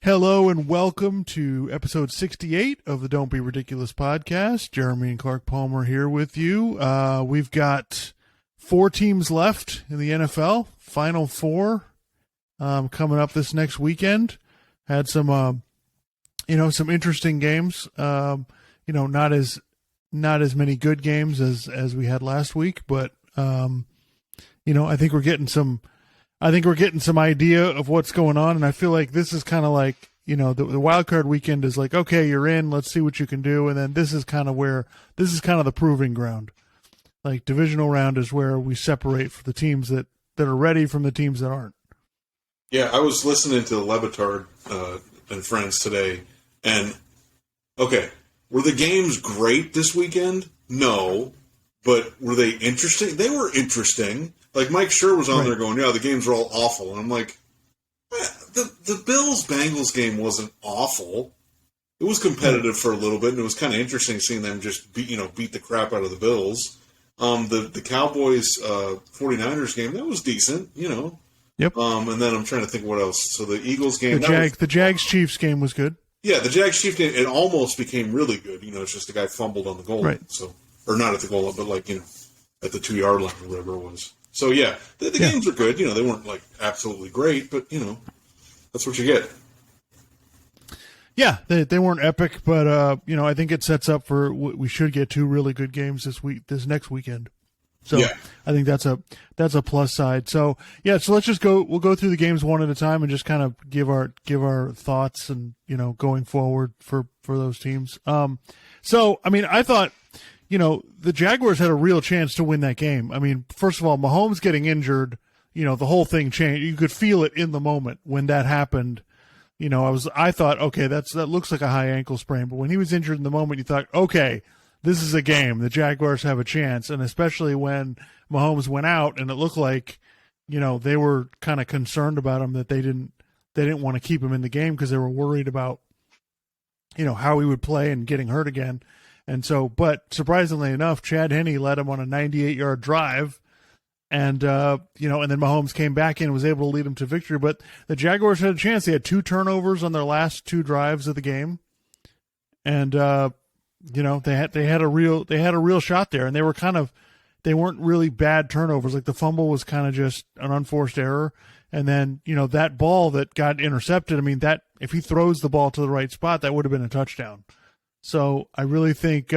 Hello and welcome to episode 68 of the Don't Be Ridiculous podcast. Jeremy and Clark Palmer here with you. We've got 4 teams left in the NFL, Final Four, coming up this next weekend. Had some, some interesting games. Not as many good games as we had last week, but I think we're getting some idea of what's going on, and I feel like this is kind of like, the wild card weekend is like, okay, you're in, let's see what you can do, and then this is kind of the proving ground. Like, divisional round is where we separate for the teams that are ready from the teams that aren't. Yeah, I was listening to Le Batard and Friends today, and, okay, were the games great this weekend? No, but were they interesting? They were interesting. Like, Mike Schur was on there going, yeah, the games are all awful. And I'm like, the Bills-Bengals game wasn't awful. It was competitive for a little bit, and it was kind of interesting seeing them just beat the crap out of the Bills. The Cowboys 49ers game, that was decent, Yep. And then I'm trying to think what else. So the Eagles game. The Jags-Chiefs game was good. Yeah, the Jags-Chiefs game, it almost became really good. It's just the guy fumbled on the goal line. So, or not at the goal line, but at the 2-yard line or whatever it was. So, yeah, the games were good. They weren't, absolutely great, but, that's what you get. Yeah, they weren't epic, but, I think it sets up for we should get 2 really good games this next weekend. So, yeah. I think that's a plus side. So, yeah, so let's just we'll go through the games one at a time and just kind of give our thoughts and, going forward for those teams. So, I thought, the Jaguars had a real chance to win that game. First of all, Mahomes getting injured, the whole thing changed. You could feel it in the moment when that happened. I thought, okay, that looks like a high ankle sprain. But when he was injured in the moment, you thought, okay, this is a game. The Jaguars have a chance. And especially when Mahomes went out and it looked like, they were kind of concerned about him, that they didn't want to keep him in the game because they were worried about, how he would play and getting hurt again. And so, but surprisingly enough, Chad Henne led him on a 98-yard drive, and and then Mahomes came back in and was able to lead him to victory. But the Jaguars had a chance. They had 2 turnovers on their last 2 drives of the game, and they had a real shot there, and they weren't really bad turnovers. Like, the fumble was kind of just an unforced error, and then that ball that got intercepted. That if he throws the ball to the right spot, that would have been a touchdown. So I really think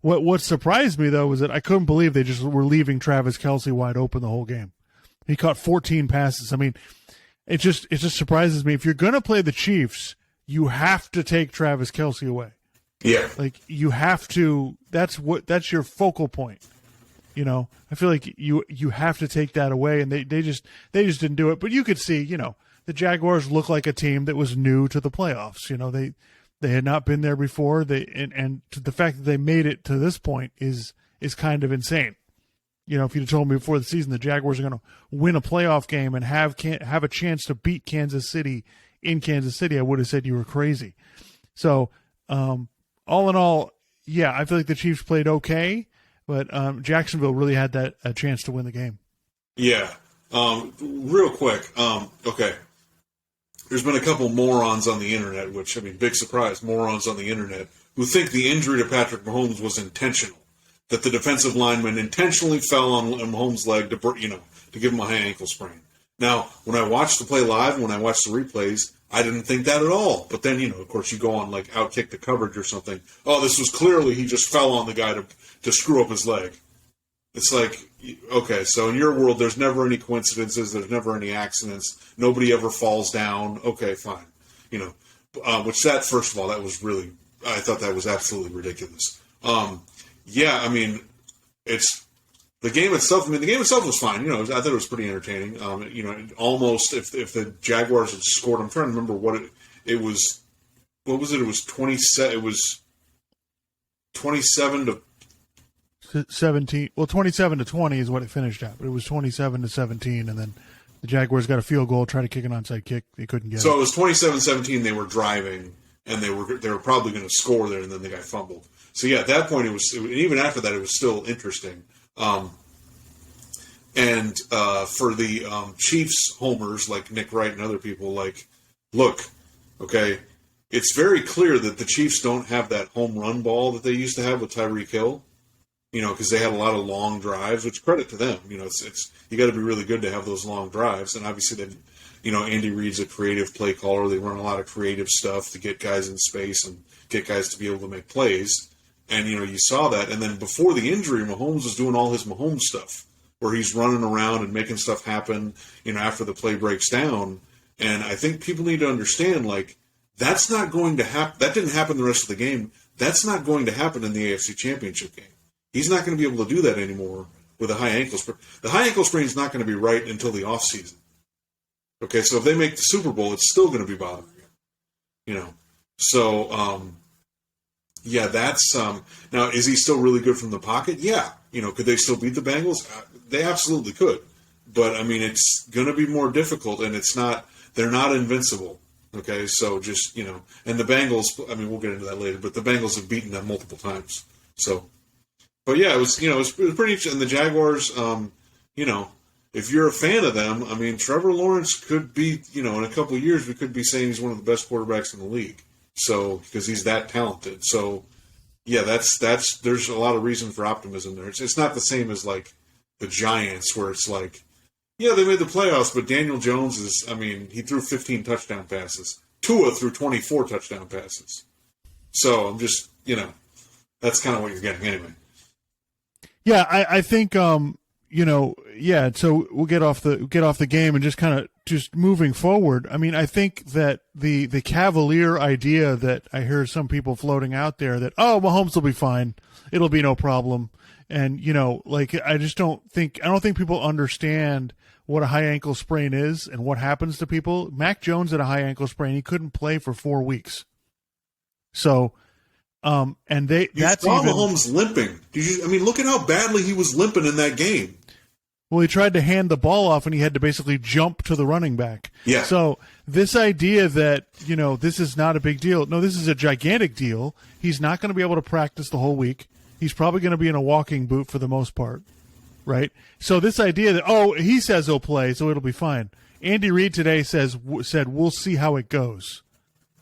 what surprised me, though, was that I couldn't believe they just were leaving Travis Kelce wide open the whole game. He caught 14 passes. It just surprises me. If you're going to play the Chiefs, you have to take Travis Kelce away. Yeah. Like, you have to. That's your focal point. I feel like you have to take that away, and they just didn't do it. But you could see, the Jaguars look like a team that was new to the playoffs. They had not been there before. And the fact that they made it to this point is kind of insane. If you'd have told me before the season the Jaguars are going to win a playoff game and have a chance to beat Kansas City in Kansas City, I would have said you were crazy. So, all in all, yeah, I feel like the Chiefs played okay, but Jacksonville really had a chance to win the game. Yeah. Real quick. Okay. There's been a couple morons on the internet, big surprise, morons on the internet, who think the injury to Patrick Mahomes was intentional, that the defensive lineman intentionally fell on Mahomes' leg to give him a high ankle sprain. Now, when I watched the play live and when I watched the replays, I didn't think that at all. But then, of course, you go on, outkick the coverage or something. Oh, this was clearly he just fell on the guy to screw up his leg. It's like, okay, so in your world, there's never any coincidences. There's never any accidents. Nobody ever falls down. Okay, fine. First of all, that was really, I thought that was absolutely ridiculous. It's the game itself. The game itself was fine. I thought it was pretty entertaining. Almost if the Jaguars had scored, I'm trying to remember what it was. What was it? It was 27. It was 27 to 17. Well, 27-20 is what it finished at, but it was 27-17, and then the Jaguars got a field goal, tried to kick an onside kick. They couldn't get it. So it was 27-17. They were driving, and they were probably going to score there, and then the guy fumbled. So yeah, at that point, even after that, it was still interesting. For the Chiefs homers like Nick Wright and other people, look, Okay, it's very clear that the Chiefs don't have that home run ball that they used to have with Tyreek Hill. Because they had a lot of long drives, which credit to them. It's you got to be really good to have those long drives, and obviously Andy Reid's a creative play caller. They run a lot of creative stuff to get guys in space and get guys to be able to make plays. And you saw that. And then before the injury, Mahomes was doing all his Mahomes stuff, where he's running around and making stuff happen. After the play breaks down. And I think people need to understand, that's not going to happen. That didn't happen the rest of the game. That's not going to happen in the AFC Championship game. He's not going to be able to do that anymore with a high ankle sprain. The high ankle sprain is not going to be right until the offseason. Okay, so if they make the Super Bowl, it's still going to be bothering him. So, that's now, is he still really good from the pocket? Yeah. Could they still beat the Bengals? They absolutely could. But, it's going to be more difficult, and they're not invincible. Okay, so just, and the Bengals, we'll get into that later, but the Bengals have beaten them multiple times. So, but yeah, it was pretty interesting. And the Jaguars, if you're a fan of them, Trevor Lawrence could be, in a couple of years, we could be saying he's one of the best quarterbacks in the league. So, because he's that talented. So, yeah, there's a lot of reason for optimism there. It's not the same as the Giants, where it's yeah, they made the playoffs, but Daniel Jones he threw 15 touchdown passes. Tua threw 24 touchdown passes. So I'm just, that's kind of what you're getting anyway. Yeah, I think so we'll get off the game and just kind of just moving forward. I think that the cavalier idea that I hear some people floating out there that Mahomes will be fine, it'll be no problem, and I don't think people understand what a high ankle sprain is and what happens to people. Mac Jones had a high ankle sprain; he couldn't play for 4 weeks. So. And that's saw even Mahomes limping. Look at how badly he was limping in that game. Well, he tried to hand the ball off, and he had to basically jump to the running back. Yeah. So this idea that this is not a big deal. No, this is a gigantic deal. He's not going to be able to practice the whole week. He's probably going to be in a walking boot for the most part, right? So this idea that he says he'll play, so it'll be fine. Andy Reid today said we'll see how it goes.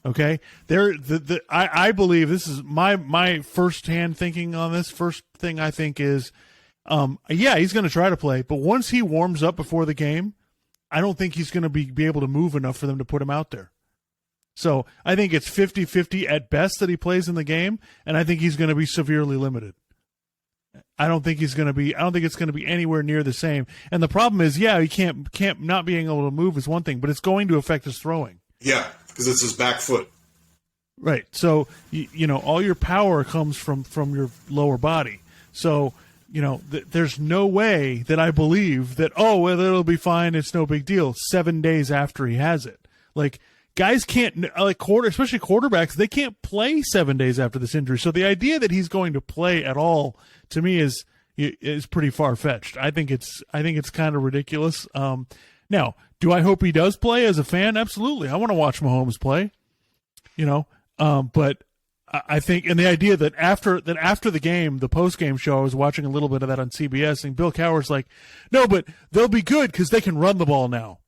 Okay, I believe this is my first-hand thinking on this. First thing I think is, he's going to try to play, but once he warms up before the game, I don't think he's going to be able to move enough for them to put him out there. So I think it's 50-50 at best that he plays in the game, and I think he's going to be severely limited. I don't think it's going to be anywhere near the same. And the problem is, he can't not being able to move is one thing, but it's going to affect his throwing. Yeah. Because it's his back foot. Right. So, all your power comes from your lower body. So, there's no way that I believe that, it'll be fine, it's no big deal, 7 days after he has it. Guys can't, especially quarterbacks, they can't play 7 days after this injury. So the idea that he's going to play at all, to me, is pretty far-fetched. I think it's kind of ridiculous. Now, do I hope he does play as a fan? Absolutely. I want to watch Mahomes play, but I think, and the idea that after the game, the post-game show, I was watching a little bit of that on CBS, and Bill Cowher's like, no, but they'll be good because they can run the ball now.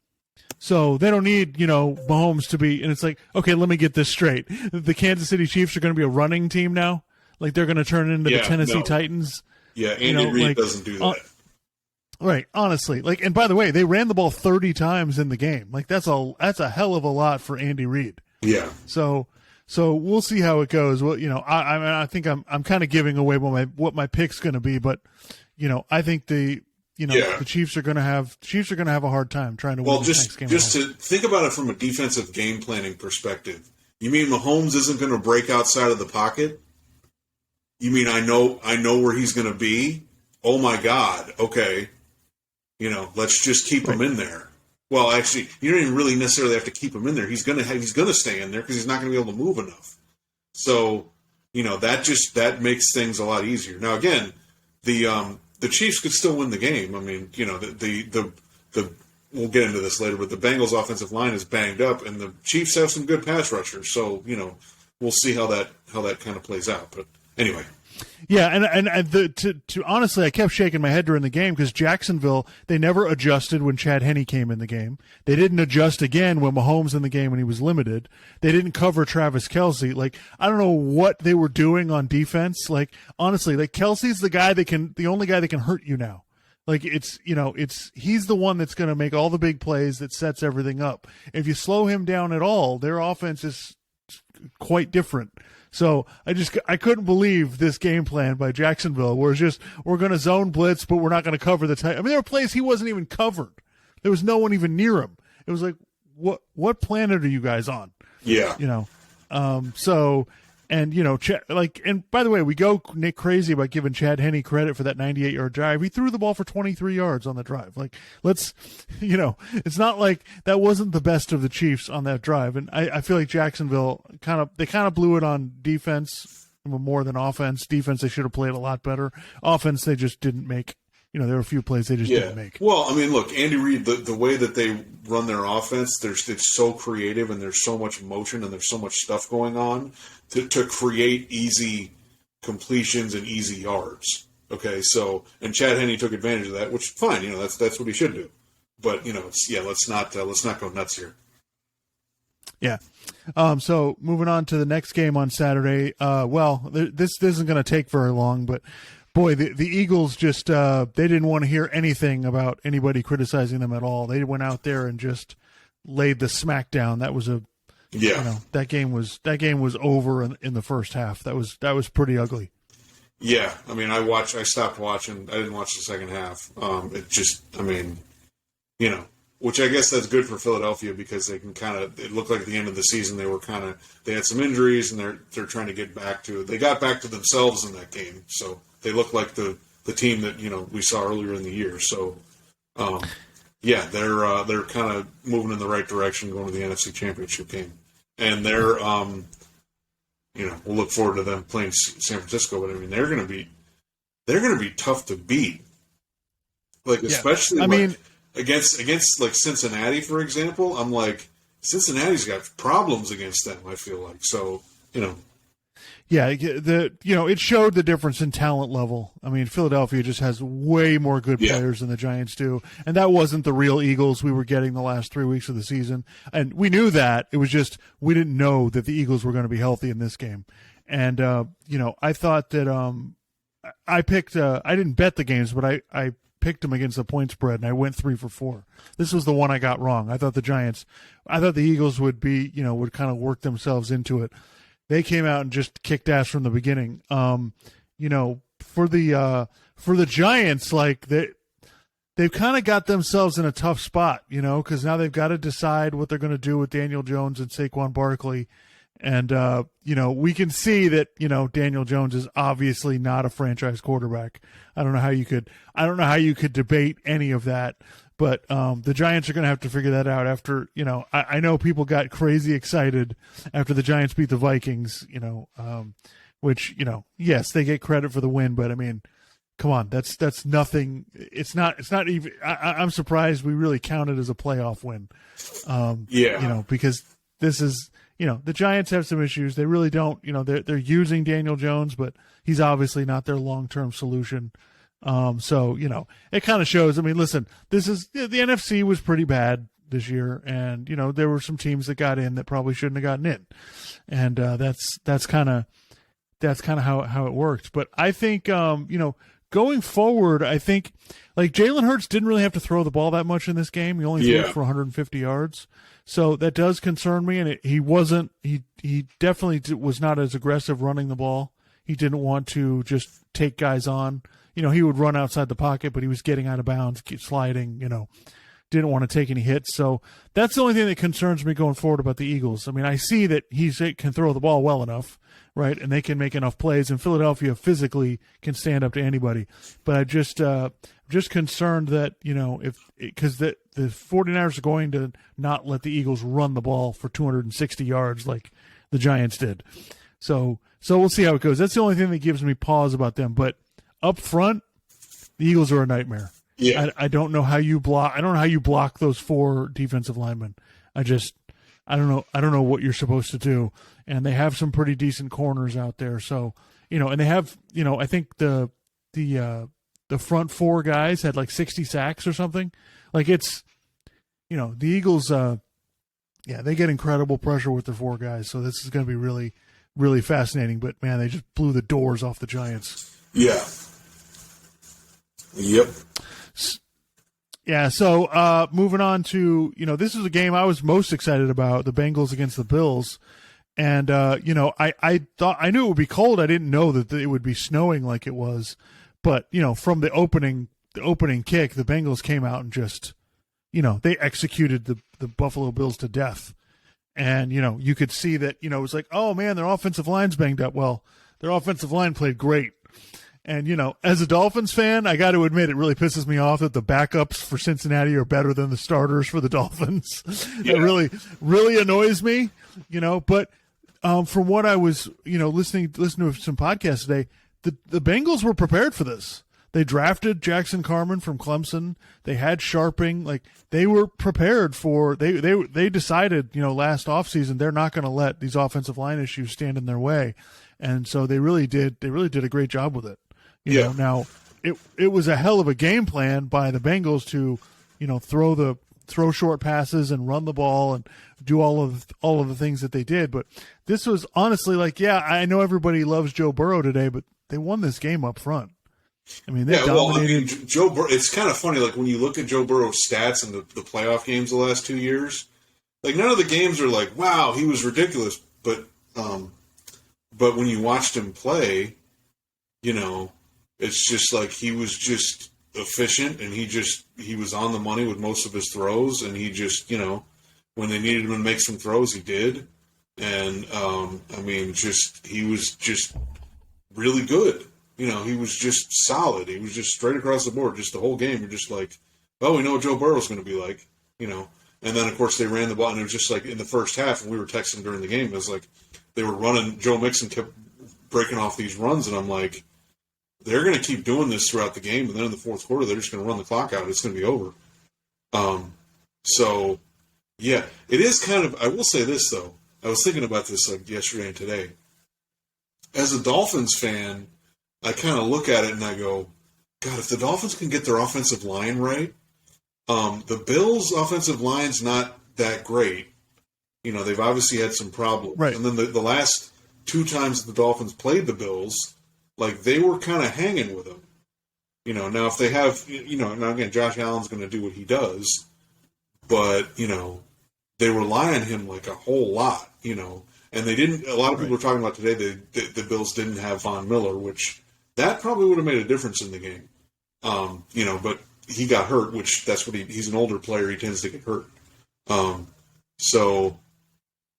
So they don't need, Mahomes to be, and it's like, okay, let me get this straight. The Kansas City Chiefs are going to be a running team now? They're going to turn into the Tennessee Titans? Yeah, Andy Reid doesn't do that. Right, honestly. And by the way, they ran the ball 30 times in the game. That's a hell of a lot for Andy Reid. Yeah. So we'll see how it goes. Well, I think I'm kind of giving away what my pick's going to be, but I think the Chiefs are going to have a hard time trying to win this next game. Just to think about it from a defensive game planning perspective. You mean Mahomes isn't going to break outside of the pocket? You mean I know where he's going to be? Oh my God. Okay. Let's just keep him in there. Well, actually, you don't even really necessarily have to keep him in there. He's going to stay in there because he's not going to be able to move enough. So, that makes things a lot easier. Now, again, the Chiefs could still win the game. The we'll get into this later, but the Bengals' offensive line is banged up, and the Chiefs have some good pass rushers. So, we'll see how that kind of plays out. But anyway. Yeah, to honestly, I kept shaking my head during the game because Jacksonville, they never adjusted when Chad Henne came in the game. They didn't adjust again when Mahomes in the game when he was limited. They didn't cover Travis Kelce. Like, I don't know what they were doing on defense. Like, honestly, like Kelce's the only guy that can hurt you now. Like, he's the one that's going to make all the big plays that sets everything up. If you slow him down at all, their offense is quite different. So I couldn't believe this game plan by Jacksonville where it's just, we're going to zone blitz, but we're not going to cover the tight. I mean, there were plays he wasn't even covered. There was no one even near him. It was like, what planet are you guys on? Yeah. And, and by the way, we go crazy about giving Chad Henne credit for that 98-yard drive. He threw the ball for 23 yards on the drive. Like, it's not like that wasn't the best of the Chiefs on that drive. And I feel like Jacksonville kind of blew it on defense more than offense. Defense, they should have played a lot better. Offense, they just didn't make. There were a few plays they just didn't make. Well, I mean, look, Andy Reid, the way that they run their offense, it's so creative and there's so much motion and there's so much stuff going on to create easy completions and easy yards. Okay, so and Chad Henne took advantage of that, which fine, that's what he should do. But let's not go nuts here. Yeah. So moving on to the next game on Saturday. This isn't going to take very long, but. Boy, the Eagles just they didn't want to hear anything about anybody criticizing them at all. They went out there and just laid the smack down. That was that game was over in the first half. That was pretty ugly. Yeah, I mean, I stopped watching. I didn't watch the second half. Which I guess that's good for Philadelphia because they can it looked like at the end of the season they had some injuries and they're trying to get back to. They got back to themselves in that game, so. They look like the team that we saw earlier in the year. So, they're kind of moving in the right direction, going to the NFC Championship game, and they're we'll look forward to them playing San Francisco. But I mean, they're going to be tough to beat, especially against like Cincinnati, for example. I'm like Cincinnati's got problems against them. I feel like so. Yeah, it showed the difference in talent level. I mean, Philadelphia just has way more good players than the Giants do, and that wasn't the real Eagles we were getting the last 3 weeks of the season. And we knew that. It was just we didn't know that the Eagles were going to be healthy in this game. And I thought that I picked. I didn't bet the games, but I picked them against the point spread, and I went 3 for 4. This was the one I got wrong. I thought the Eagles would be would kind of work themselves into it. They came out and just kicked ass from the beginning. For the Giants, like they've kind of got themselves in a tough spot, because now they've got to decide what they're going to do with Daniel Jones and Saquon Barkley. And, we can see that, Daniel Jones is obviously not a franchise quarterback. I don't know how you could debate any of that. But the Giants are going to have to figure that out after, I know people got crazy excited after the Giants beat the Vikings, which, yes, they get credit for the win. But, I mean, come on, that's nothing. It's not even – I'm surprised we really count it as a playoff win. Because this is – the Giants have some issues. They really don't – they're using Daniel Jones, but he's obviously not their long-term solution. It kind of shows. I mean, listen, this is the NFC was pretty bad this year, and there were some teams that got in that probably shouldn't have gotten in, and that's kind of how it worked. But I think going forward, I think like Jalen Hurts didn't really have to throw the ball that much in this game. He only threw it for 150 yards, so that does concern me. And he definitely was not as aggressive running the ball. He didn't want to just take guys on. He would run outside the pocket, but he was getting out of bounds, keep sliding, didn't want to take any hits. So that's the only thing that concerns me going forward about the Eagles. I mean, I see that he can throw the ball well enough, right? And they can make enough plays, and Philadelphia physically can stand up to anybody. But I'm just concerned that, because the 49ers are going to not let the Eagles run the ball for 260 yards like the Giants did. So we'll see how it goes. That's the only thing that gives me pause about them. But up front, the Eagles are a nightmare. Yeah, I don't know how you block. I don't know how you block those 4 defensive linemen. I don't know what you're supposed to do. And they have some pretty decent corners out there. So and they have, I think the front four guys had like 60 sacks or something. Like it's, the Eagles, they get incredible pressure with their four guys. So this is going to be really, really fascinating. But man, they just blew the doors off the Giants. Yeah. Yep. Yeah. So moving on to, this is a game I was most excited about, the Bengals against the Bills. And, I thought I knew it would be cold. I didn't know that it would be snowing like it was. But, from the opening kick, the Bengals came out and just, they executed the Buffalo Bills to death. And, you could see that, it was like, oh, man, their offensive line's banged up. Well, their offensive line played great. And, as a Dolphins fan, I got to admit, it really pisses me off that the backups for Cincinnati are better than the starters for the Dolphins. Yeah. That really, really annoys me, But from what I was, listening to some podcasts today, the Bengals were prepared for this. They drafted Jackson Carman from Clemson. They had Sharping. Like, they were prepared for – they decided, last offseason they're not going to let these offensive line issues stand in their way. And so they really did a great job with it. You know, now it was a hell of a game plan by the Bengals to, throw short passes and run the ball and do all of the things that they did. But this was honestly I know everybody loves Joe Burrow today, but they won this game up front. I mean, they dominated. Joe Burrow. It's kind of funny, like when you look at Joe Burrow's stats in the playoff games the last 2 years. Like none of the games are like, wow, he was ridiculous. But when you watched him play, it's just like he was just efficient, and he was on the money with most of his throws, and he just when they needed him to make some throws, he did. And he was just really good. He was just solid. He was just straight across the board, just the whole game. You're just like, oh, we know what Joe Burrow's going to be like, And then, of course, they ran the ball, and it was just like in the first half, and we were texting during the game, it was like they were running. Joe Mixon kept breaking off these runs, and I'm like, they're going to keep doing this throughout the game, and then in the fourth quarter, they're just going to run the clock out. It's going to be over. So, yeah, it is kind of – I will say this, though. I was thinking about this like yesterday and today. As a Dolphins fan – I kind of look at it and I go, God, if the Dolphins can get their offensive line right, the Bills' offensive line's not that great. They've obviously had some problems. Right. And then the last two times the Dolphins played the Bills, like they were kind of hanging with them. Now if they have, now again, Josh Allen's going to do what he does, but, they rely on him like a whole lot, And they didn't, a lot of people are talking about today, the Bills didn't have Von Miller, which that probably would have made a difference in the game. But he got hurt, which that's what he's an older player. He tends to get hurt. But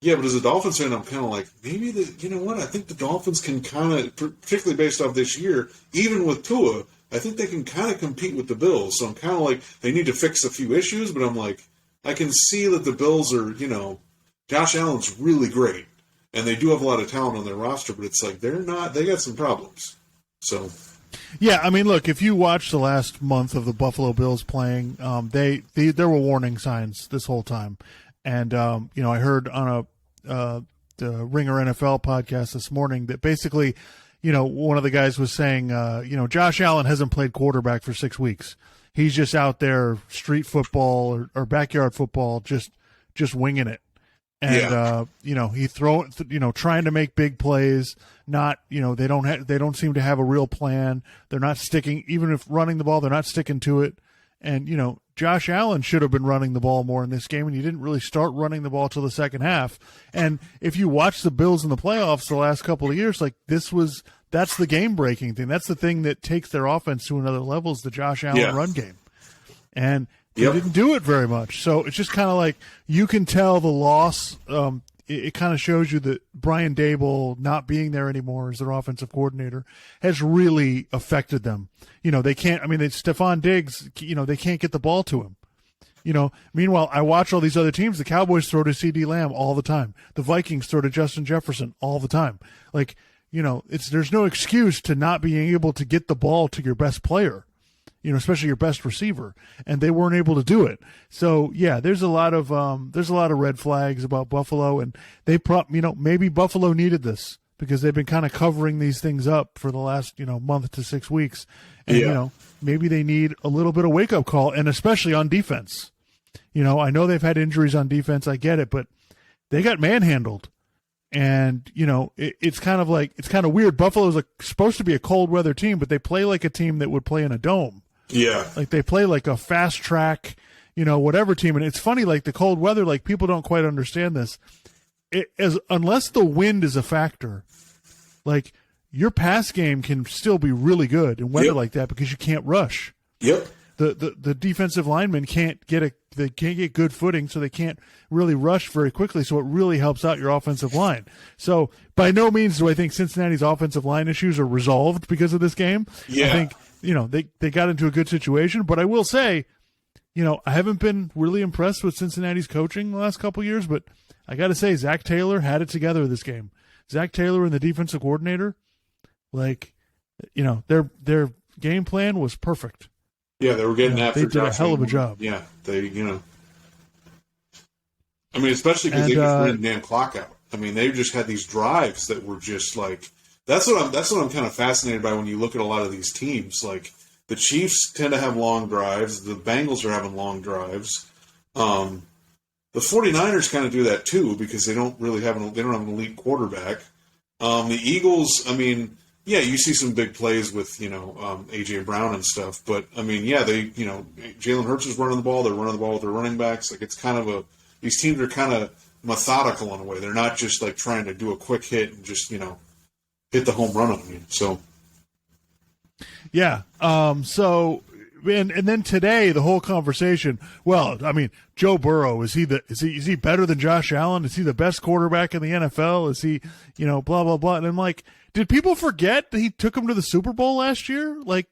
as a Dolphins fan, I'm kind of like, maybe I think the Dolphins can kind of, particularly based off this year, even with Tua, I think they can kind of compete with the Bills. So I'm kind of like, they need to fix a few issues, but I'm like, I can see that the Bills are, Josh Allen's really great. And they do have a lot of talent on their roster, but it's like they got some problems. So, yeah, I mean, look, if you watch the last month of the Buffalo Bills playing, there were warning signs this whole time. And, I heard on the Ringer NFL podcast this morning that basically, one of the guys was saying, Josh Allen hasn't played quarterback for 6 weeks. He's just out there street football or backyard football, just winging it. And, he trying to make big plays, not, they don't seem to have a real plan. They're not sticking, even if running the ball, they're not sticking to it. And, Josh Allen should have been running the ball more in this game, and he didn't really start running the ball till the second half. And if you watch the Bills in the playoffs the last couple of years, like that's the game breaking thing. That's the thing that takes their offense to another level is the Josh Allen run game. And he didn't do it very much. So it's just kind of like you can tell the loss. It kind of shows you that Brian Dable not being there anymore as their offensive coordinator has really affected them. They can't, Stephon Diggs, they can't get the ball to him. Meanwhile, I watch all these other teams. The Cowboys throw to CeeDee Lamb all the time. The Vikings throw to Justin Jefferson all the time. Like, there's no excuse to not being able to get the ball to your best player. Especially your best receiver, and they weren't able to do it. So yeah, there's a lot of red flags about Buffalo, and maybe Buffalo needed this. because they've been kind of covering these things up for the last, month to 6 weeks. And, maybe they need a little bit of wake-up call, and especially on defense. I know they've had injuries on defense. I get it, but they got manhandled. And, it's kind of weird. Buffalo's supposed to be a cold weather team, but they play like a team that would play in a dome. Yeah. Like they play like a fast track, whatever team. And it's funny, like the cold weather, like people don't quite understand this. Unless the wind is a factor, like your pass game can still be really good in weather like that because you can't rush. Yep. The defensive linemen can't get good footing, so they can't really rush very quickly. So it really helps out your offensive line. So by no means do I think Cincinnati's offensive line issues are resolved because of this game. Yeah. I think they got into a good situation, but I will say, I haven't been really impressed with Cincinnati's coaching the last couple of years, but I got to say Zach Taylor had it together this game. Zach Taylor and the defensive coordinator, their game plan was perfect. Yeah, they were getting after They did a hell of a job. Yeah, especially because they just ran the damn clock out. They just had these drives that were just like that's what I'm kind of fascinated by when you look at a lot of these teams. Like the Chiefs tend to have long drives. The Bengals are having long drives. The 49ers kind of do that too because they don't have an elite quarterback. The Eagles, you see some big plays with, A.J. Brown and stuff. But, Jalen Hurts is running the ball. They're running the ball with their running backs. Like, it's kind of these teams are kind of methodical in a way. They're not just, like, trying to do a quick hit and just, hit the home run on you. So. Yeah. And then today, the whole conversation, Joe Burrow, is he better than Josh Allen? Is he the best quarterback in the NFL? Is he, blah, blah, blah. And I'm like, did people forget that he took him to the Super Bowl last year? Like,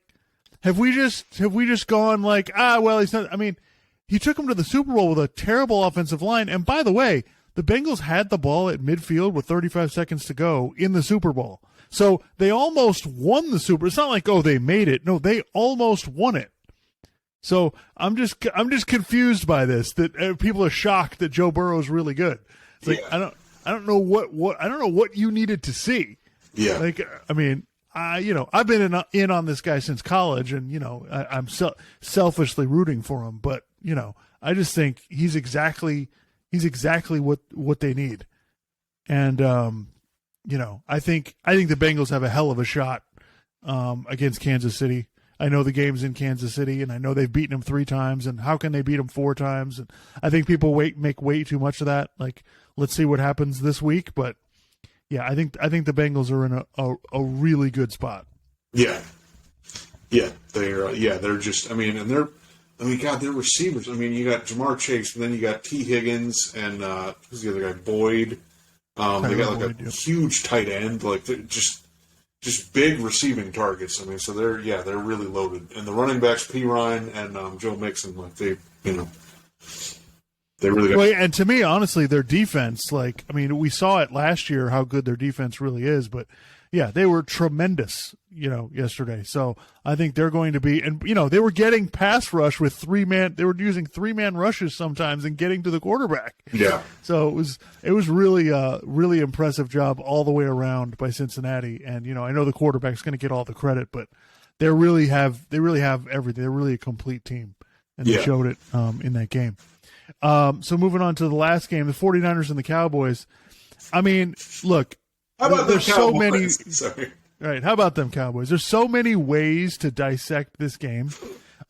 have we just gone like, he's not, he took him to the Super Bowl with a terrible offensive line. And by the way, the Bengals had the ball at midfield with 35 seconds to go in the Super Bowl. So they almost won the Super Bowl. It's not like, they made it. No, they almost won it. So I'm just confused by this, that people are shocked that Joe Burrow is really good. It's like, I don't know what you needed to see. Yeah. Like, I've been in on this guy since college, and I'm selfishly rooting for him, but I just think he's exactly what they need, and I think the Bengals have a hell of a shot against Kansas City. I know the game's in Kansas City, and I know they've beaten them 3 times, and how can they beat them 4 times? And I think people make way too much of that. Like, let's see what happens this week, but. Yeah, I think the Bengals are in a really good spot. Yeah, they're just. And their receivers. You got Jamar Chase, and then you got T. Higgins, and who's the other guy? Boyd. They got like a huge tight end, like just big receiving targets. So they're really loaded, and the running backs P. Ryan and Joe Mixon, like they really got. Well, and to me, honestly, their defense, we saw it last year how good their defense really is, but yeah, they were tremendous, yesterday. So I think they're going to be, and they were getting pass rush with 3-man. They were using 3-man rushes sometimes and getting to the quarterback. Yeah. So it was really really impressive job all the way around by Cincinnati. And I know the quarterback's going to get all the credit, but they really have everything. They're really a complete team, and they showed it in that game. So moving on to the last game, the 49ers and the Cowboys. Look, how about there's so many. Sorry. Right. How about them Cowboys? There's so many ways to dissect this game.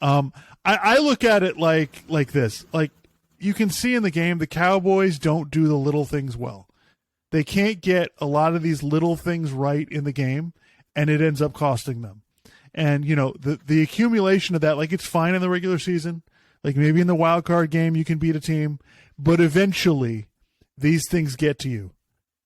I look at it like this. Like, you can see in the game, the Cowboys don't do the little things well. They can't get a lot of these little things right in the game, and it ends up costing them. And, the accumulation of that, like, it's fine in the regular season. Like, maybe in the wild card game you can beat a team, but eventually these things get to you.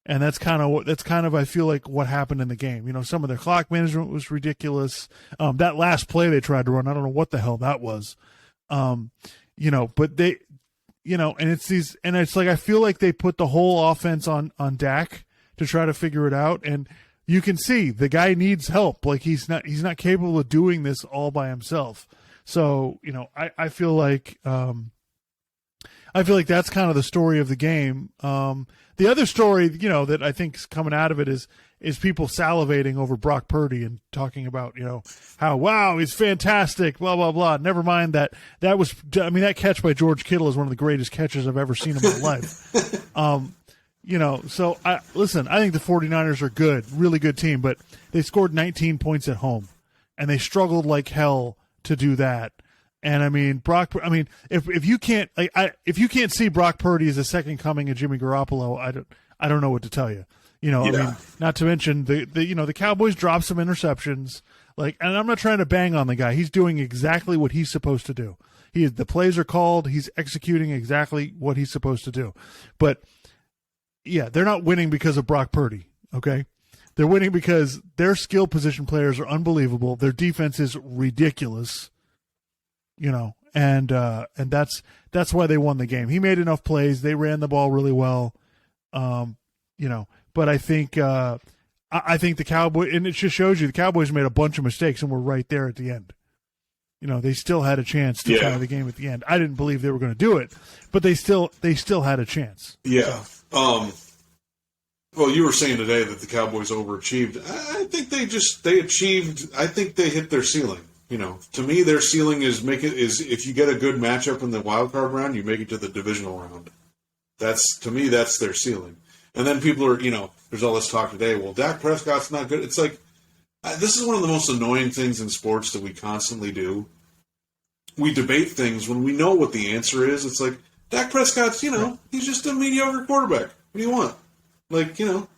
And that's kind of I feel like what happened in the game. Some of their clock management was ridiculous. That last play they tried to run, I don't know what the hell that was. But they, and it's like I feel like they put the whole offense on Dak to try to figure it out, and you can see the guy needs help. Like, he's not capable of doing this all by himself. So, I feel like I feel like that's kind of the story of the game. The other story, that I think is coming out of it is people salivating over Brock Purdy and talking about, how, wow, he's fantastic, blah, blah, blah. Never mind that that catch by George Kittle is one of the greatest catches I've ever seen in my life. So I think the 49ers are good, really good team, but they scored 19 points at home and they struggled like hell to do that. And if you can't see Brock Purdy as a second coming of Jimmy Garoppolo, I don't know what to tell you. Not to mention the Cowboys dropped some interceptions. And I'm not trying to bang on the guy. He's doing exactly what he's supposed to do. The plays are called. He's executing exactly what he's supposed to do. But yeah, they're not winning because of Brock Purdy. Okay, they're winning because their skill position players are unbelievable. Their defense is ridiculous. And that's why they won the game. He made enough plays. They ran the ball really well. But I think the Cowboys, and it just shows you the Cowboys made a bunch of mistakes and were right there at the end. They still had a chance to tie the game at the end. I didn't believe they were going to do it, but they still had a chance. Yeah. Well, you were saying today that the Cowboys overachieved. I think they achieved. I think they hit their ceiling. To me, their ceiling is if you get a good matchup in the wild card round, you make it to the divisional round. To me, that's their ceiling. And then people are, there's all this talk today. Well, Dak Prescott's not good. It's like, this is one of the most annoying things in sports that we constantly do. We debate things when we know what the answer is. It's like, Dak Prescott's, he's just a mediocre quarterback. What do you want?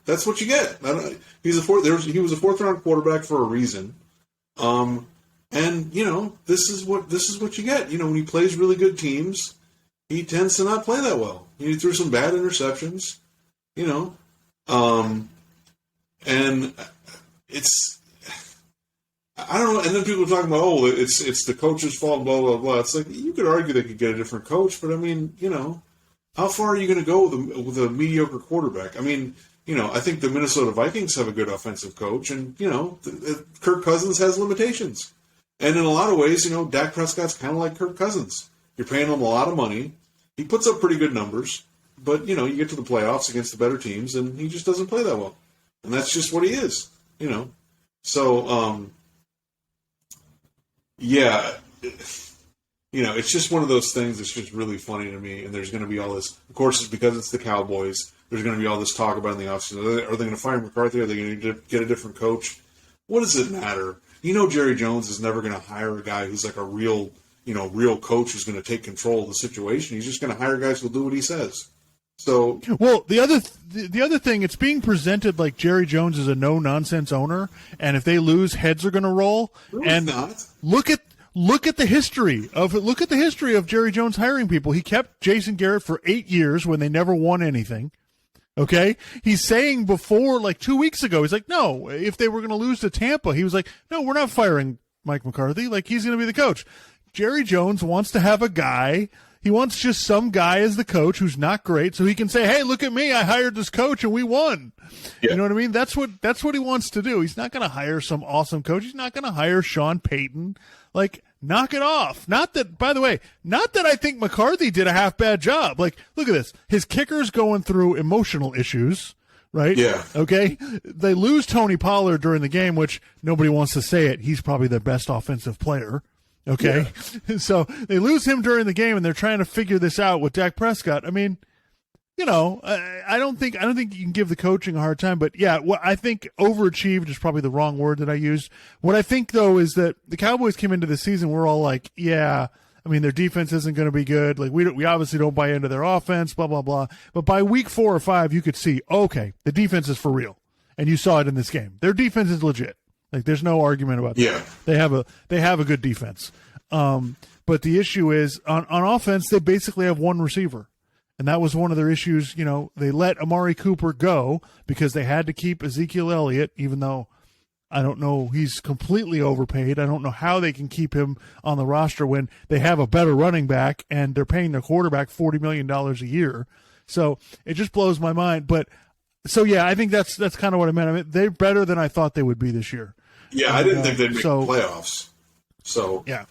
That's what you get. He was a fourth round quarterback for a reason. And this is what you get. When he plays really good teams, he tends to not play that well. He threw some bad interceptions, and it's, I don't know. And then people are talking about, it's the coach's fault, blah blah blah. It's like, you could argue they could get a different coach, but how far are you going to go with a mediocre quarterback? I think the Minnesota Vikings have a good offensive coach, and Kirk Cousins has limitations. And in a lot of ways, Dak Prescott's kind of like Kirk Cousins. You're paying him a lot of money. He puts up pretty good numbers, but, you get to the playoffs against the better teams, and he just doesn't play that well. And that's just what he is, So, it's just one of those things that's just really funny to me, and there's going to be all this. Of course, it's because it's the Cowboys. There's going to be all this talk about in the offseason. Are they going to fire McCarthy? Are they going to get a different coach? What does it matter? Jerry Jones is never going to hire a guy who's like a real coach who's going to take control of the situation. He's just going to hire guys who'll do what he says. So, well, the other thing, it's being presented like Jerry Jones is a no-nonsense owner, and if they lose, heads are going to roll. No, and not. Look at the history of Jerry Jones hiring people. He kept Jason Garrett for 8 years when they never won anything. Okay, he's saying before, like 2 weeks ago, he's like, no, if they were going to lose to Tampa, he was like, no, we're not firing Mike McCarthy. Like, he's going to be the coach. Jerry Jones wants to have a guy. He wants just some guy as the coach who's not great, so he can say, hey, look at me, I hired this coach and we won. Yeah. You know what I mean? That's what he wants to do. He's not going to hire some awesome coach. He's not going to hire Sean Payton. Like, knock it off. Not that I think McCarthy did a half bad job. Like, look at this. His kicker's going through emotional issues, right? Yeah. Okay. They lose Tony Pollard during the game, which nobody wants to say it. He's probably their best offensive player. Okay. Yeah. So they lose him during the game, and they're trying to figure this out with Dak Prescott. I don't think you can give the coaching a hard time, but yeah, I think overachieved is probably the wrong word that I used. What I think though is that the Cowboys came into the season, we're all like, yeah, their defense isn't going to be good. Like we obviously don't buy into their offense, blah blah blah. But by week 4 or 5, you could see, okay, the defense is for real, and you saw it in this game. Their defense is legit. Like there's no argument about that. Yeah, they have a good defense. But the issue is on offense, they basically have one receiver. And that was one of their issues. They let Amari Cooper go because they had to keep Ezekiel Elliott, even though I don't know, he's completely overpaid. I don't know how they can keep him on the roster when they have a better running back and they're paying their quarterback $40 million a year. So it just blows my mind. But so, yeah, I think that's kind of what I meant. They're better than I thought they would be this year. Yeah, I didn't think they'd make the playoffs. So, yeah.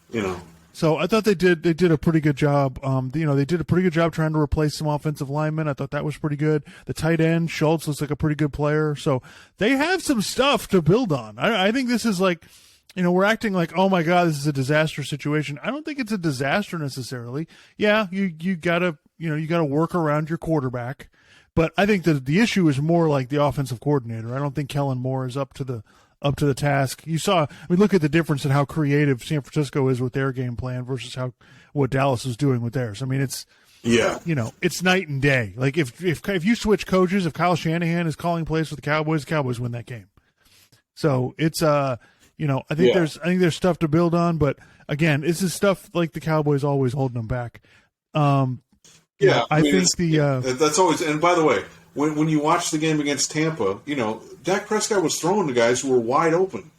So I thought they did a pretty good job. They did a pretty good job trying to replace some offensive linemen. I thought that was pretty good. The tight end Schultz looks like a pretty good player. So they have some stuff to build on. I think this is like, we're acting like, oh my God, this is a disaster situation. I don't think it's a disaster necessarily. Yeah, you gotta work around your quarterback, but I think the issue is more like the offensive coordinator. I don't think Kellen Moore is up to the task. You saw, look at the difference in how creative San Francisco is with their game plan versus what Dallas is doing with theirs. It's night and day. Like if you switch coaches, if Kyle Shanahan is calling plays for the Cowboys win that game. So it's I think there's stuff to build on, but again, this is stuff like the Cowboys always holding them back. I think that's always. And by the way, when you watch the game against Tampa, Dak Prescott was throwing to guys who were wide open,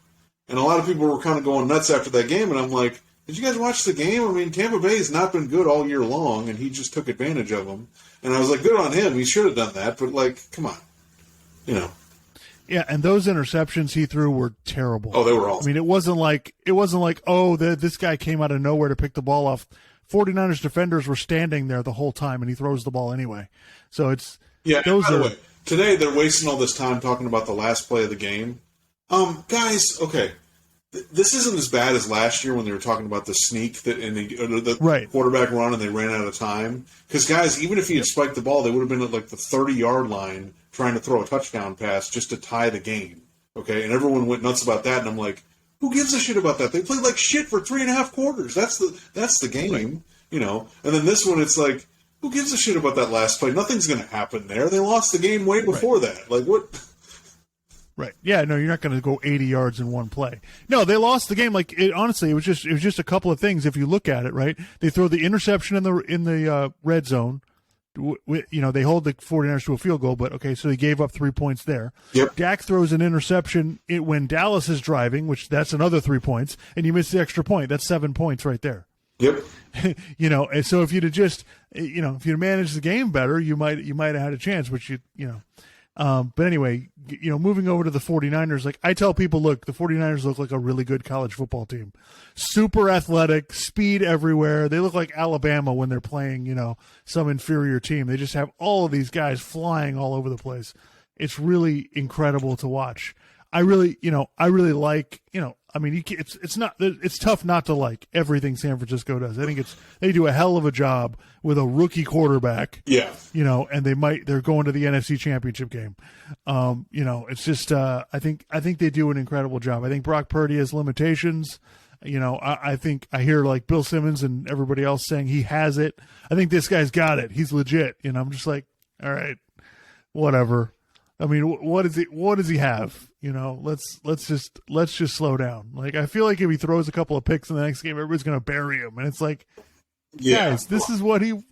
and a lot of people were kind of going nuts after that game. And I'm like, did you guys watch the game? Tampa Bay has not been good all year long, and he just took advantage of them. And I was like, good on him. He should have done that, but come on, Yeah, and those interceptions he threw were terrible. Oh, they were awful. It wasn't like this guy came out of nowhere to pick the ball off. 49ers defenders were standing there the whole time, and he throws the ball anyway. So it's by the way, today they're wasting all this time talking about the last play of the game. Guys, okay, this isn't as bad as last year when they were talking about the sneak the quarterback run and they ran out of time. Because guys, even if he had spiked the ball, they would have been at the 30-yard line trying to throw a touchdown pass just to tie the game. Okay, and everyone went nuts about that, and I'm like, who gives a shit about that? They played like shit for 3.5 quarters. That's the game, And then this one, it's like, who gives a shit about that last play? Nothing's going to happen there. They lost the game way before that. Like what? Right. Yeah. No, you're not going to go 80 yards in one play. No, they lost the game. Honestly, it was just a couple of things. If you look at it, right, they throw the interception in the red zone. They hold the 49ers to a field goal, but okay, so they gave up 3 points there. Yep. Dak throws an interception when Dallas is driving, which that's another 3 points, and you miss the extra point. That's 7 points right there. Yep. And so if you'd have just, if you'd managed the game better, you might have had a chance, which but anyway, moving over to the 49ers, like I tell people, look, the 49ers look like a really good college football team. Super athletic, speed everywhere. They look like Alabama when they're playing, some inferior team. They just have all of these guys flying all over the place. It's really incredible to watch. I really like, it's tough not to like everything San Francisco does. I think they do a hell of a job with a rookie quarterback. Yeah. And they're going to the NFC Championship game. It's just, I think they do an incredible job. I think Brock Purdy has limitations. I think I hear like Bill Simmons and everybody else saying he has it. I think this guy's got it. He's legit. I'm just like, all right, whatever. What does he have? Let's just slow down. Like, I feel like if he throws a couple of picks in the next game, everybody's going to bury him. And it's like, guys, this is what he was.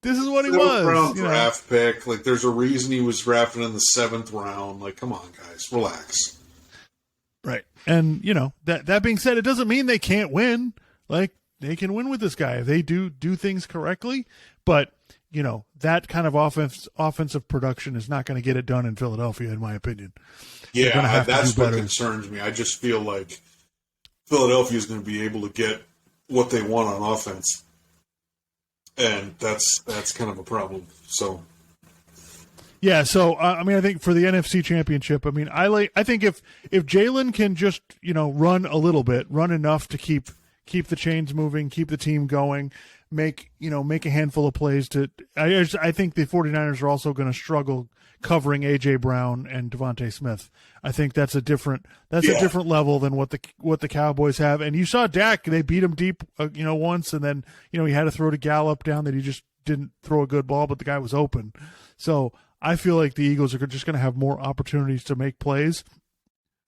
Round draft pick. Like, there's a reason he was drafted in the 7th round. Like, come on, guys, relax. Right. And, that being said, it doesn't mean they can't win. Like, they can win with this guy if they do things correctly. But, that kind of offensive production is not going to get it done in Philadelphia, in my opinion. Yeah, that's what concerns me. I just feel like Philadelphia is going to be able to get what they want on offense. And that's kind of a problem. So, yeah. So I think for the NFC Championship, I think if Jalen can just run a little bit, run enough to keep the chains moving, keep the team going, make a handful of plays I think the 49ers are also going to struggle covering A.J. Brown and Devontae Smith. I think that's a different level than what the Cowboys have. And you saw Dak, they beat him deep, once, and then, he had to throw to Gallup down that he just didn't throw a good ball, but the guy was open. So I feel like the Eagles are just going to have more opportunities to make plays.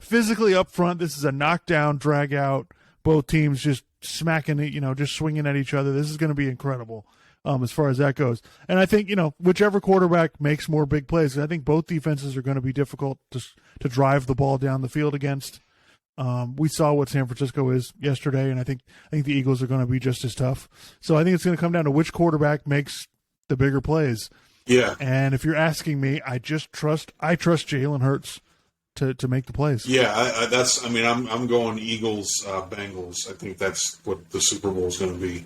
Physically up front, this is a knockdown, drag out, both teams just smacking it, just swinging at each other. This is going to be incredible. As far as that goes. And I think, whichever quarterback makes more big plays, I think both defenses are going to be difficult to drive the ball down the field against. We saw what San Francisco is yesterday, and I think the Eagles are going to be just as tough. So I think it's going to come down to which quarterback makes the bigger plays. Yeah. And if you're asking me, I trust Jalen Hurts to make the plays. Yeah, I'm going Eagles, Bengals. I think that's what the Super Bowl is going to be.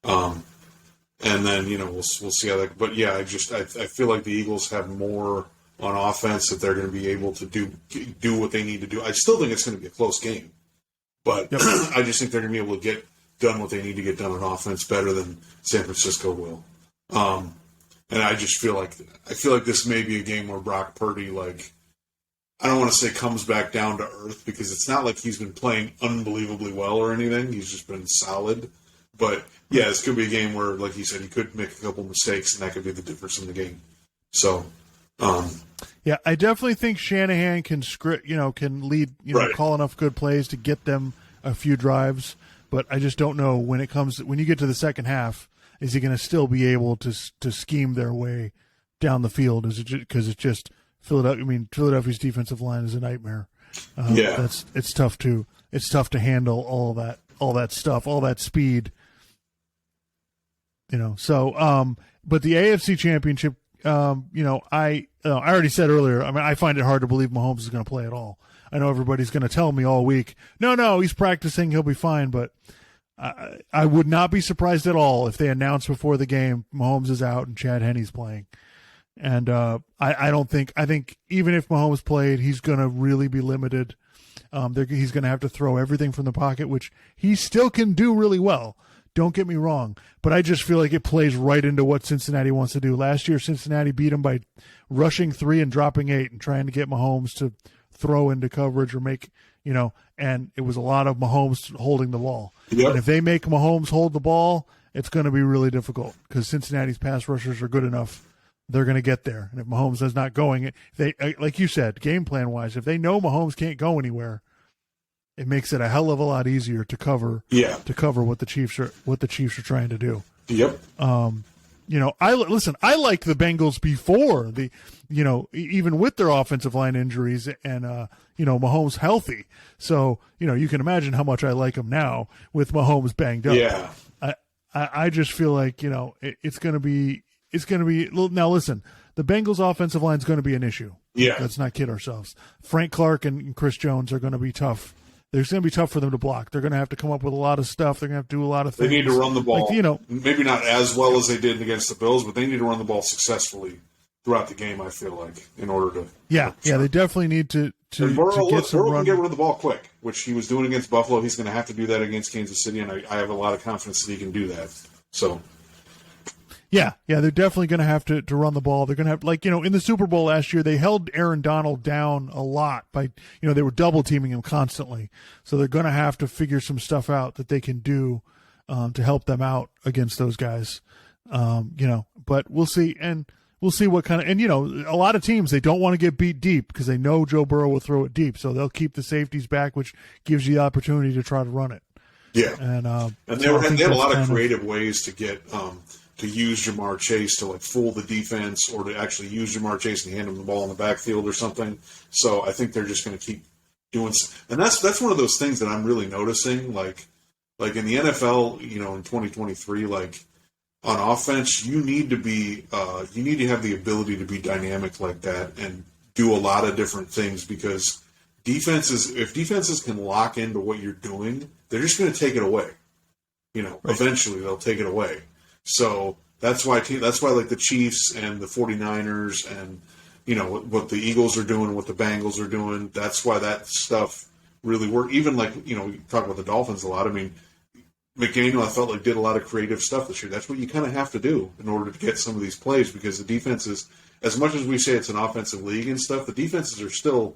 And then, we'll see how that, but yeah, I feel like the Eagles have more on offense that they're going to be able to do what they need to do. I still think it's going to be a close game, but yep. I just think they're going to be able to get done what they need to get done on offense better than San Francisco will. And I just feel like this may be a game where Brock Purdy, I don't want to say comes back down to earth, because it's not like he's been playing unbelievably well or anything. He's just been solid. But, yeah, it's going to be a game where, like you said, he could make a couple mistakes, and that could be the difference in the game. So, yeah, I definitely think Shanahan can can lead, right. Call enough good plays to get them a few drives. But I just don't know when you get to the second half, is he going to still be able to scheme their way down the field? Is it because it's just Philadelphia? I mean, Philadelphia's defensive line is a nightmare. Yeah, it's tough to handle all that stuff, all that speed. So but the AFC Championship, I already said earlier. I mean, I find it hard to believe Mahomes is going to play at all. I know everybody's going to tell me all week, no, he's practicing, he'll be fine. But I would not be surprised at all if they announce before the game Mahomes is out and Chad Henne's playing. And I think even if Mahomes played, he's going to really be limited. He's going to have to throw everything from the pocket, which he still can do really well. Don't get me wrong, but I just feel like it plays right into what Cincinnati wants to do. Last year, Cincinnati beat him by rushing 3 and dropping 8 and trying to get Mahomes to throw into coverage or make, and it was a lot of Mahomes holding the ball. Yep. And if they make Mahomes hold the ball, it's going to be really difficult because Cincinnati's pass rushers are good enough. They're going to get there. And if Mahomes is not going, like you said, game plan wise, if they know Mahomes can't go anywhere, it makes it a hell of a lot easier to cover. Yeah. To cover what the Chiefs are trying to do. Yep. I like the Bengals before the, even with their offensive line injuries and Mahomes healthy. So you can imagine how much I like them now with Mahomes banged up. Yeah. I just feel like it's going to be now. Listen, the Bengals offensive line is going to be an issue. Yeah. Let's not kid ourselves. Frank Clark and Chris Jones are going to be tough. It's going to be tough for them to block. They're going to have to come up with a lot of stuff. They're going to have to do a lot of things. They need to run the ball. Maybe not as well as they did against the Bills, but they need to run the ball successfully throughout the game, I feel like, in order to. Yeah, they definitely need to Burrow get some run. Can get rid of the ball quick, which he was doing against Buffalo. He's going to have to do that against Kansas City, and I have a lot of confidence that he can do that. So. Yeah, they're definitely going to have to run the ball. They're going to have, in the Super Bowl last year, they held Aaron Donald down a lot by, they were double teaming him constantly. So they're going to have to figure some stuff out that they can do to help them out against those guys. But we'll see. And we'll see what kind of, and a lot of teams, they don't want to get beat deep because they know Joe Burrow will throw it deep. So they'll keep the safeties back, which gives you the opportunity to try to run it. Yeah. And they had a lot of creative ways to get, to use Jamar Chase to fool the defense, or to actually use Jamar Chase and hand him the ball in the backfield or something. So I think they're just going to keep doing, and that's one of those things that I'm really noticing. Like in the NFL, in 2023, on offense, you need to have the ability to be dynamic like that and do a lot of different things, because if defenses can lock into what you're doing, they're just going to take it away. Right. Eventually they'll take it away. So that's why the Chiefs and the 49ers and, what the Eagles are doing, what the Bengals are doing, that's why that stuff really worked. Even you talk about the Dolphins a lot. I mean, McDaniel, I felt like, did a lot of creative stuff this year. That's what you kind of have to do in order to get some of these plays, because the defenses, as much as we say it's an offensive league and stuff, the defenses there's still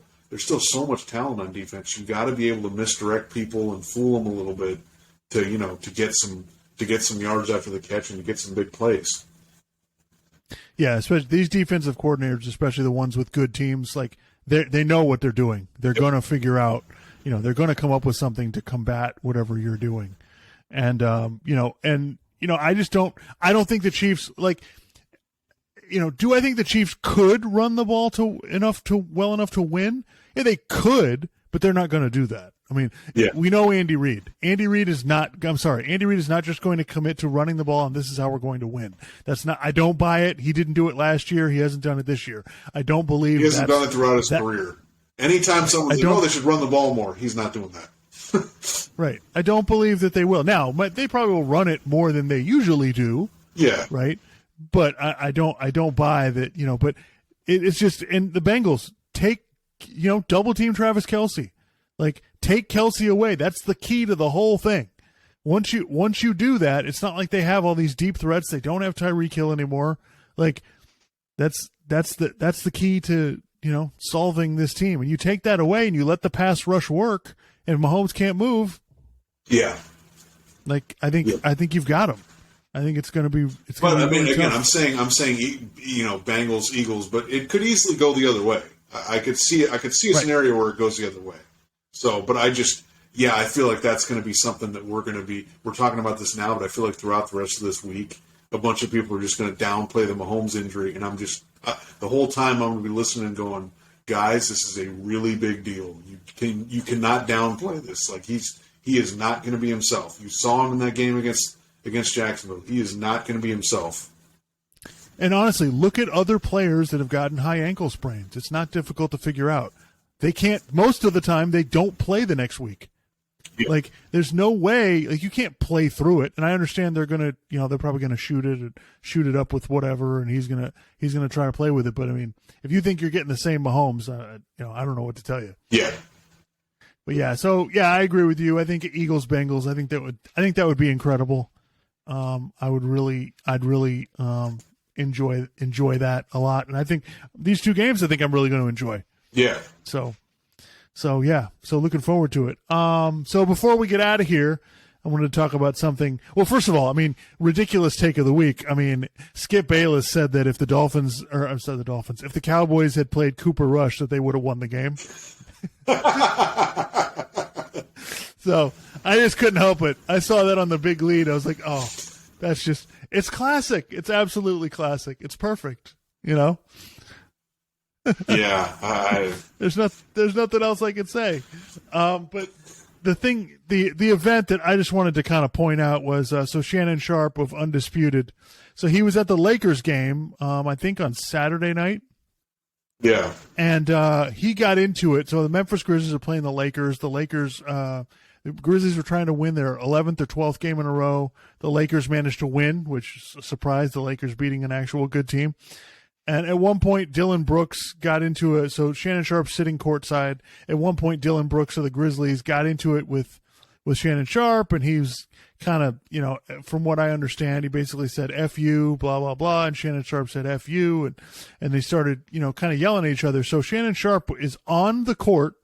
so much talent on defense. You got to be able to misdirect people and fool them a little bit to get some yards after the catch and to get some big plays. Yeah, especially these defensive coordinators, especially the ones with good teams, they know what they're doing. They're going to figure out, they're going to come up with something to combat whatever you're doing. And I don't think the Chiefs do I think the Chiefs could run the ball well enough to win? Yeah, they could, but they're not going to do that. I mean, We know Andy Reid. Andy Reid is not just going to commit to running the ball and this is how we're going to win. I don't buy it. He didn't do it last year. He hasn't done it this year. I don't believe he hasn't done it throughout his career. Anytime someone's like, oh, they should run the ball more, he's not doing that. Right. I don't believe that they will. Now, they probably will run it more than they usually do. Yeah. Right. But I don't buy that, but it's just, and the Bengals take, double team Travis Kelce. Like, take Kelce away. That's the key to the whole thing. Once you do that, it's not like they have all these deep threats. They don't have Tyreek Hill anymore. Like, that's the key to, solving this team. And you take that away and you let the pass rush work and Mahomes can't move. Yeah. Like, I think you've got him. I think it's going to be. But I mean, again, I'm saying, Bengals, Eagles, but it could easily go the other way. I could see a scenario where it goes the other way. So, but I feel like that's going to be something that we're talking about this now, but I feel like throughout the rest of this week, a bunch of people are just going to downplay the Mahomes injury, and I'm just the whole time I'm going to be listening and going, guys, this is a really big deal. You cannot downplay this. Like, he is not going to be himself. You saw him in that game against Jacksonville. He is not going to be himself. And honestly, look at other players that have gotten high ankle sprains. It's not difficult to figure out. They can't, most of the time, they don't play the next week. Yeah. Like, there's no way, like, you can't play through it. And I understand they're going to, they're probably going to shoot it up with whatever, and he's going to try to play with it. But I mean, if you think you're getting the same Mahomes, I don't know what to tell you. Yeah. But yeah, I agree with you. I think Eagles, Bengals, I think that would be incredible. I'd really enjoy that a lot. And I think these two games, I'm really going to enjoy. Yeah. So looking forward to it. So before we get out of here, I wanted to talk about something. Well, first of all, ridiculous take of the week. Skip Bayless said that if the Cowboys had played Cooper Rush, that they would have won the game. So I just couldn't help it. I saw that on the big lead. I was like, oh, it's classic. It's absolutely classic. It's perfect. Yeah. There's nothing else I could say. But the event that I just wanted to kind of point out was, so Shannon Sharp of Undisputed. So he was at the Lakers game, I think on Saturday night. Yeah. And he got into it. So the Memphis Grizzlies are playing the Lakers. The Grizzlies were trying to win their 11th or 12th game in a row. The Lakers managed to win, which is a surprise, the Lakers beating an actual good team. And at one point, Dylan Brooks got into it. So Shannon Sharp sitting courtside. At one point, Dylan Brooks of the Grizzlies got into it with Shannon Sharp, and he was kind of, from what I understand, he basically said, F you, blah, blah, blah. And Shannon Sharp said, F you. And they started, kind of yelling at each other. So Shannon Sharp is on the court,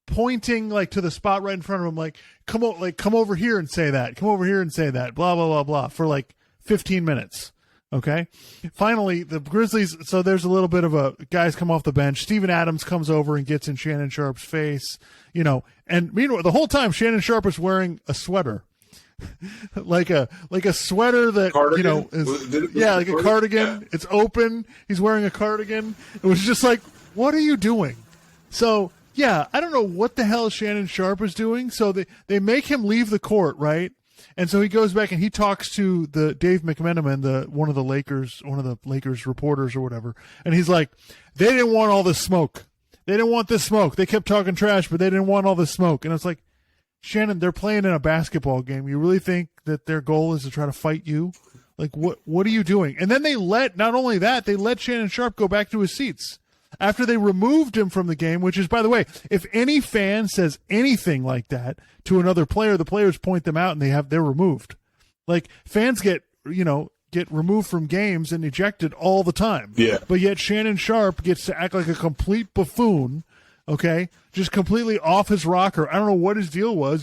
pointing to the spot right in front of him, come over here and say that, come over here and say that, blah, blah, blah, blah, for 15 minutes. Okay. Finally, the Grizzlies. So there's a little bit of guys come off the bench. Steven Adams comes over and gets in Shannon Sharp's face, and meanwhile, the whole time Shannon Sharp is wearing a sweater, like a sweater that, cardigan? Like a cardigan. Yeah. It's open. He's wearing a cardigan. It was just like, what are you doing? So, yeah, I don't know what the hell Shannon Sharp is doing. So they make him leave the court, right? And so he goes back and he talks to the Dave McMenamin, one of the Lakers reporters or whatever. And he's like, they didn't want all this smoke. They didn't want this smoke. They kept talking trash, but they didn't want all this smoke. And it's like, Shannon, they're playing in a basketball game. You really think that their goal is to try to fight you? Like, what are you doing? And then not only that, they let Shannon Sharp go back to his seats after they removed him from the game, which is, by the way, if any fan says anything like that to another player, the players point them out and they're removed. Like, fans get removed from games and ejected all the time. Yeah. But yet Shannon Sharp gets to act like a complete buffoon, okay? Just completely off his rocker. I don't know what his deal was.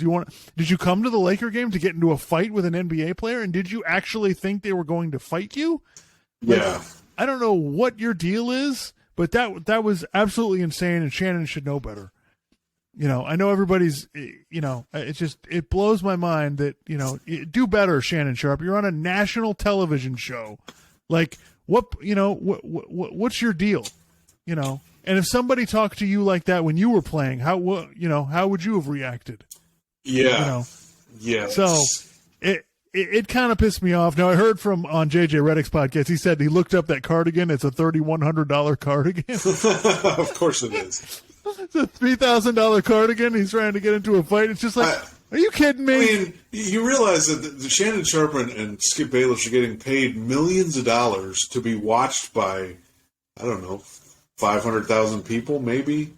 Did you come to the Laker game to get into a fight with an NBA player, and did you actually think they were going to fight you? Yeah. I don't know what your deal is. But that was absolutely insane, and Shannon should know better. I know everybody's, it blows my mind that, do better, Shannon Sharp. You're on a national television show. Like, what's your deal? And if somebody talked to you like that when you were playing, how would you have reacted? Yeah. Yeah. So it kind of pissed me off. Now, I heard on JJ Redick's podcast, he said he looked up that cardigan. It's a $3,100 cardigan. Of course it is. It's a $3,000 cardigan. He's trying to get into a fight. It's just like, are you kidding me? I mean, you realize that the Shannon Sharp and Skip Bayless are getting paid millions of dollars to be watched by, I don't know, 500,000 people, maybe.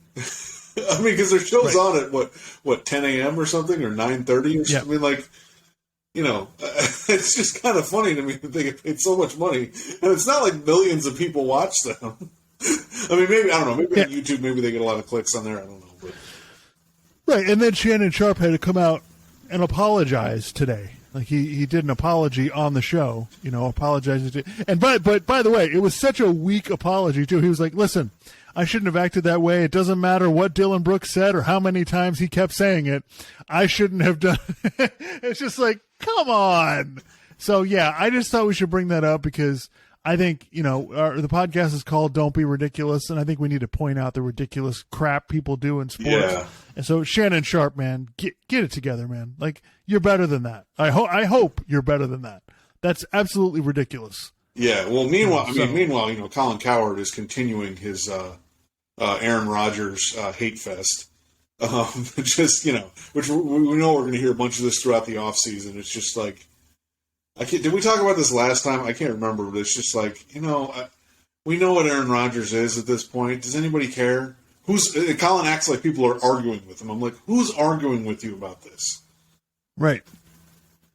I mean, because their show's on at what 10 a.m. or something, or 9:30 or something. I mean, like, it's just kind of funny to me that they get paid so much money, and it's not like millions of people watch them. I mean, maybe, I don't know, maybe on YouTube, maybe they get a lot of clicks on there, I don't know. But. Right, and then Shannon Sharp had to come out and apologize today. Like, he did an apology on the show, apologizing to, and but by the way, it was such a weak apology, too. He was like, listen, I shouldn't have acted that way. It doesn't matter what Dylan Brooks said or how many times he kept saying it. I shouldn't have done it. It's just like, come on. So, yeah, I just thought we should bring that up because I think, the podcast is called Don't Be Ridiculous, and I think we need to point out the ridiculous crap people do in sports. Yeah. And so, Shannon Sharp, man, get it together, man. Like, you're better than that. I hope you're better than that. That's absolutely ridiculous. Yeah, well, meanwhile, Colin Cowherd is continuing his Aaron Rodgers hate fest. Just, which we know we're going to hear a bunch of this throughout the offseason. It's just like, did we talk about this last time? I can't remember, but it's just like, we know what Aaron Rodgers is at this point. Does anybody care? Colin acts like people are arguing with him. I'm like, who's arguing with you about this? Right.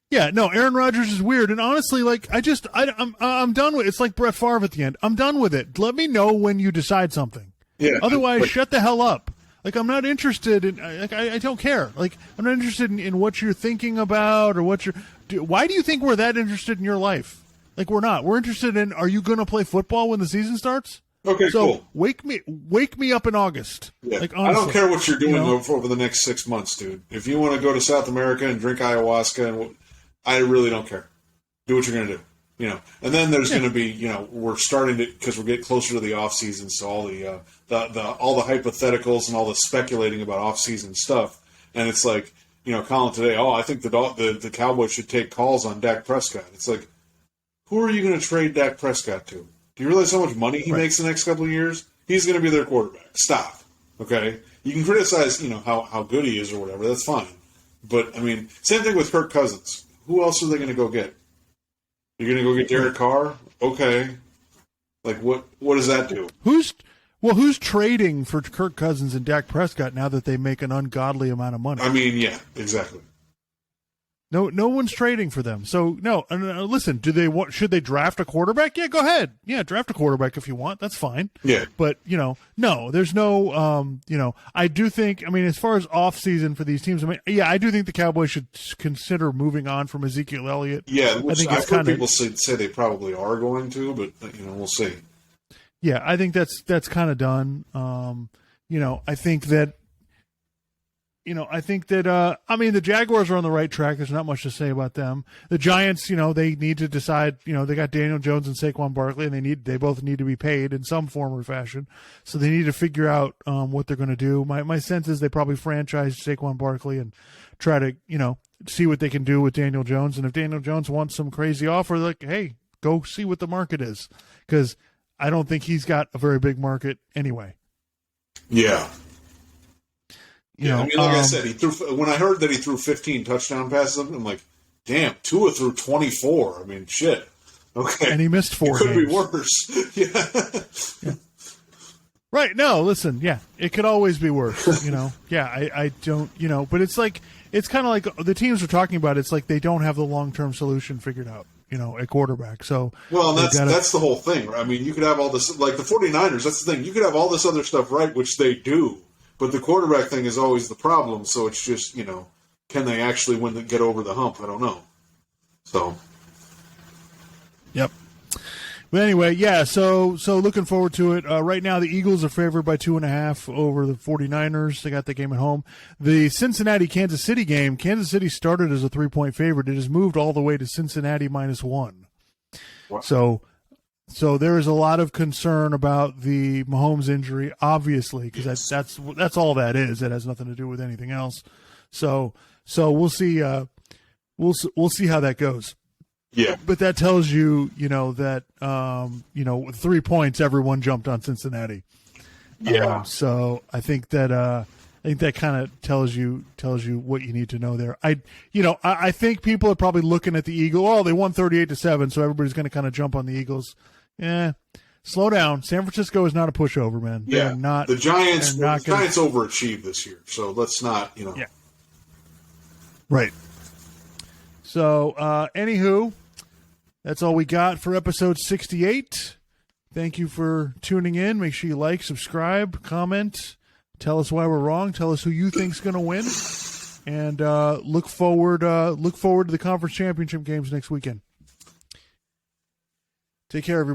Yeah, no, Aaron Rodgers is weird, and honestly, like, I'm done with it. It's like Brett Favre at the end. I'm done with it. Let me know when you decide something. Yeah. Otherwise, shut the hell up. Like, I'm not interested in. Like, I don't care. Like, I'm not interested in what you're thinking about or what you're. Why do you think we're that interested in your life? Like, we're not. We're interested in. Are you going to play football when the season starts? Okay, so cool. Wake me up in August. Yeah. Like, honestly, I don't care what you're doing over the next 6 months, dude. If you want to go to South America and drink ayahuasca, I really don't care. Do what you're going to do. And then there's going to be, we're starting to, because we're getting closer to the off season, so all the hypotheticals and all the speculating about off season stuff, and it's like, Colin today, I think the Cowboys should take calls on Dak Prescott. It's like, who are you going to trade Dak Prescott to? Do you realize how much money he makes the next couple of years? He's going to be their quarterback. Stop. Okay, you can criticize, how good he is or whatever. That's fine, but I mean, same thing with Kirk Cousins. Who else are they going to go get? You're going to go get Derek Carr? Okay. Like, what does that do? Who's trading for Kirk Cousins and Dak Prescott now that they make an ungodly amount of money? I mean, yeah, exactly. No one's trading for them. So, no, listen, should they draft a quarterback? Yeah, go ahead. Yeah, draft a quarterback if you want. That's fine. Yeah. But, no, there's no, I do think, as far as off-season for these teams, I do think the Cowboys should consider moving on from Ezekiel Elliott. Yeah, which I've heard people say they probably are going to, but, we'll see. Yeah, I think that's kind of done. I think that, the Jaguars are on the right track. There's not much to say about them. The Giants, they need to decide, they got Daniel Jones and Saquon Barkley, and they both need to be paid in some form or fashion. So they need to figure out what they're going to do. My sense is they probably franchise Saquon Barkley and try to, see what they can do with Daniel Jones. And if Daniel Jones wants some crazy offer, like, hey, go see what the market is. Because I don't think he's got a very big market anyway. Yeah. Like I said, when I heard that he threw 15 touchdown passes, I'm like, damn, Tua threw 24. I mean, shit. Okay. And he missed 4 It could games. be worse. Yeah. Right. No, listen. Yeah, it could always be worse. Yeah, I don't, but it's like, it's kind of like the teams we're talking about. It's like they don't have the long-term solution figured out, at quarterback. So, well, that's the whole thing. Right? I mean, you could have all this, like the 49ers, that's the thing. You could have all this other stuff right, which they do. But the quarterback thing is always the problem, so it's just, can they actually get over the hump? I don't know. So. Yep. But anyway, yeah, so looking forward to it. Right now, the Eagles are favored by 2.5 over the 49ers. They got the game at home. The Cincinnati-Kansas City game, Kansas City started as a 3-point favorite. It has moved all the way to Cincinnati -1. Wow. So there is a lot of concern about the Mahomes injury, obviously, because that's all that is. It has nothing to do with anything else. So we'll see. We'll see how that goes. Yeah. But that tells you, that with 3 points, everyone jumped on Cincinnati. Yeah. So I think that kind of tells you what you need to know there. I think people are probably looking at the Eagles. Oh, they won 38-7, so everybody's going to kind of jump on the Eagles. Slow down. San Francisco is not a pushover, man. Yeah, They're not. The Giants. They're not Giants overachieved this year, so let's not. Yeah. Right. So, anywho, that's all we got for episode 68. Thank you for tuning in. Make sure you like, subscribe, comment, tell us why we're wrong, tell us who you think's going to win, and look forward to the conference championship games next weekend. Take care, everybody.